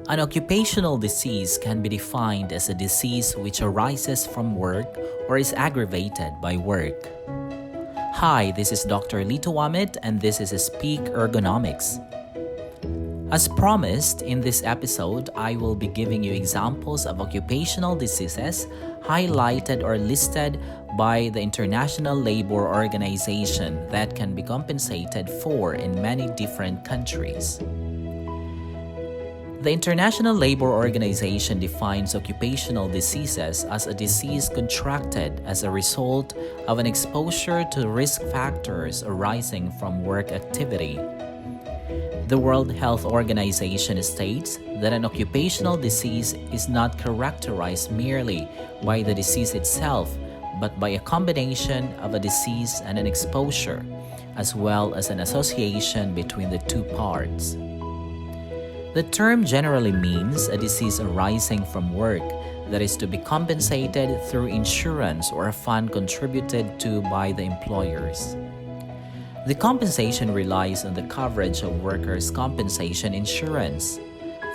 An occupational disease can be defined as a disease which arises from work or is aggravated by work. Hi, this is Dr. Lito Wamit and this is Speak Ergonomics. As promised, in this episode, I will be giving you examples of occupational diseases highlighted or listed by the International Labor Organization that can be compensated for in many different countries. The International Labor Organization defines occupational diseases as a disease contracted as a result of an exposure to risk factors arising from work activity. The World Health Organization states that an occupational disease is not characterized merely by the disease itself, but by a combination of a disease and an exposure, as well as an association between the two parts. The term generally means a disease arising from work that is to be compensated through insurance or a fund contributed to by the employers. The compensation relies on the coverage of workers' compensation insurance.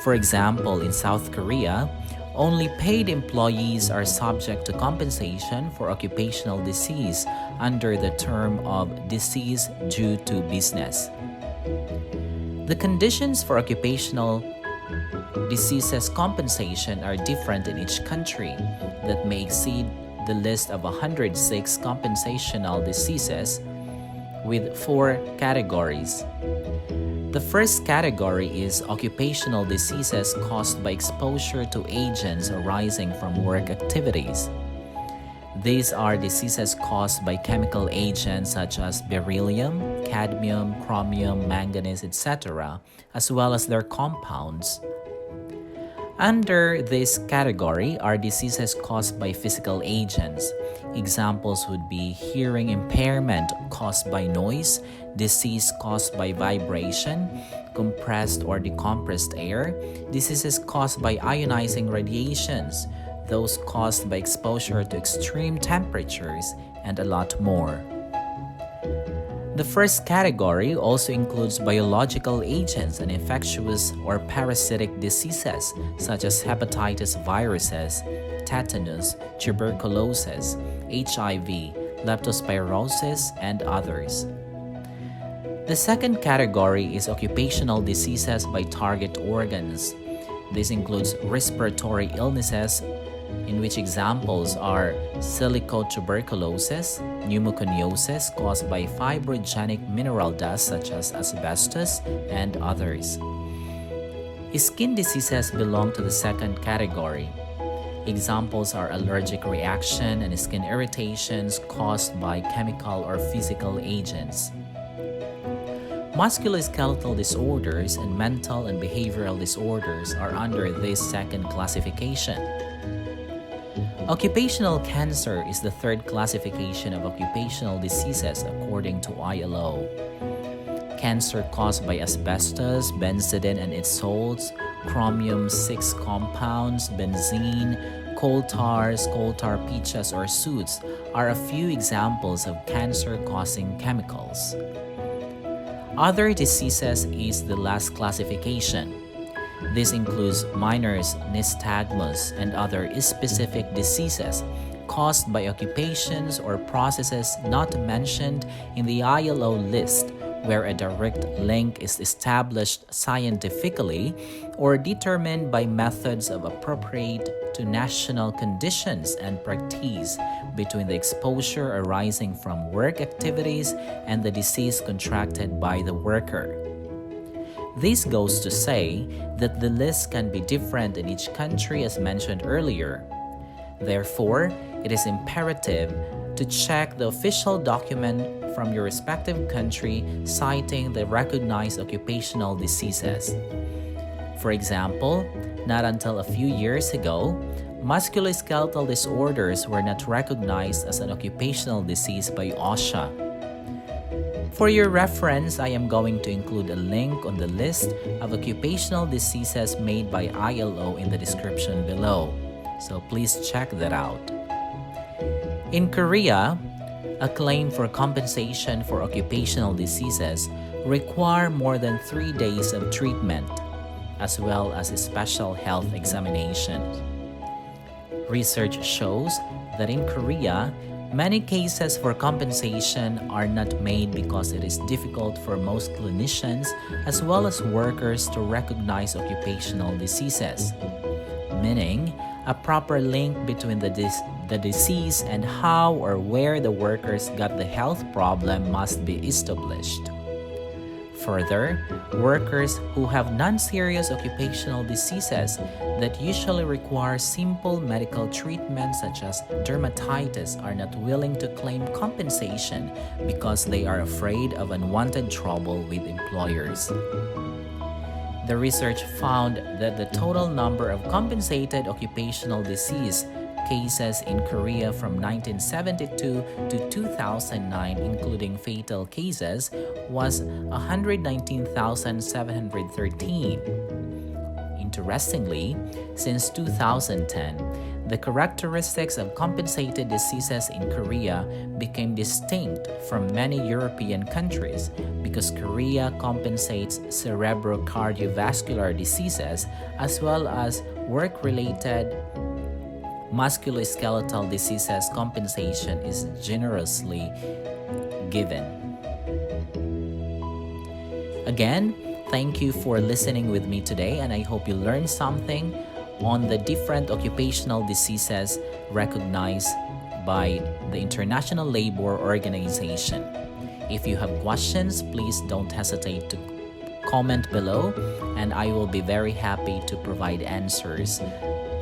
For example, in South Korea, only paid employees are subject to compensation for occupational disease under the term of disease due to business. The conditions for occupational diseases compensation are different in each country that may exceed the list of 106 compensational diseases with 4 categories. The first category is occupational diseases caused by exposure to agents arising from work activities. These are diseases caused by chemical agents such as beryllium, cadmium, chromium, manganese, etc., as well as their compounds. Under this category are diseases caused by physical agents. Examples would be hearing impairment caused by noise, disease caused by vibration, compressed or decompressed air, diseases caused by ionizing radiations, those caused by exposure to extreme temperatures, and a lot more. The first category also includes biological agents and infectious or parasitic diseases such as hepatitis viruses, tetanus, tuberculosis, HIV, leptospirosis, and others. The second category is occupational diseases by target organs. This includes respiratory illnesses, in which examples are silicotuberculosis, pneumoconiosis caused by fibrogenic mineral dust such as asbestos, and others. Skin diseases belong to the second category. Examples are allergic reaction and skin irritations caused by chemical or physical agents. Musculoskeletal disorders and mental and behavioral disorders are under this second classification. Occupational cancer is the third classification of occupational diseases according to ILO. Cancer caused by asbestos, benzidine and its salts, chromium-6 compounds, benzene, coal tars, coal tar pitches or soot are a few examples of cancer-causing chemicals. Other diseases is the last classification. This includes minors, nystagmus, and other specific diseases caused by occupations or processes not mentioned in the ILO list, where a direct link is established scientifically or determined by methods of appropriate to national conditions and practice between the exposure arising from work activities and the disease contracted by the worker. This goes to say that the list can be different in each country as mentioned earlier. Therefore, it is imperative to check the official document from your respective country citing the recognized occupational diseases. For example, not until a few years ago, musculoskeletal disorders were not recognized as an occupational disease by OSHA. For your reference, I am going to include a link on the list of occupational diseases made by ILO in the description below, so please check that out. In Korea, a claim for compensation for occupational diseases require more than 3 days of treatment. as well as special health examinations. Research shows that in Korea, many cases for compensation are not made because it is difficult for most clinicians as well as workers to recognize occupational diseases, meaning a proper link between the disease and how or where the workers got the health problem must be established. Further, workers who have non-serious occupational diseases that usually require simple medical treatment such as dermatitis are not willing to claim compensation because they are afraid of unwanted trouble with employers. The research found that the total number of compensated occupational disease cases in Korea from 1972 to 2009, including fatal cases, was 119,713. Interestingly, since 2010, the characteristics of compensated diseases in Korea became distinct from many European countries because Korea compensates cerebrocardiovascular diseases as well as work-related musculoskeletal diseases. Compensation is generously given. Again, thank you for listening with me today, and I hope you learned something on the different occupational diseases recognized by the International Labor Organization. If you have questions, please don't hesitate to comment below, and I will be very happy to provide answers,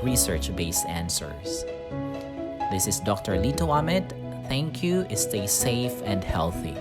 research-based answers. This is Dr. Lito Ahmed. Thank you. Stay safe and healthy.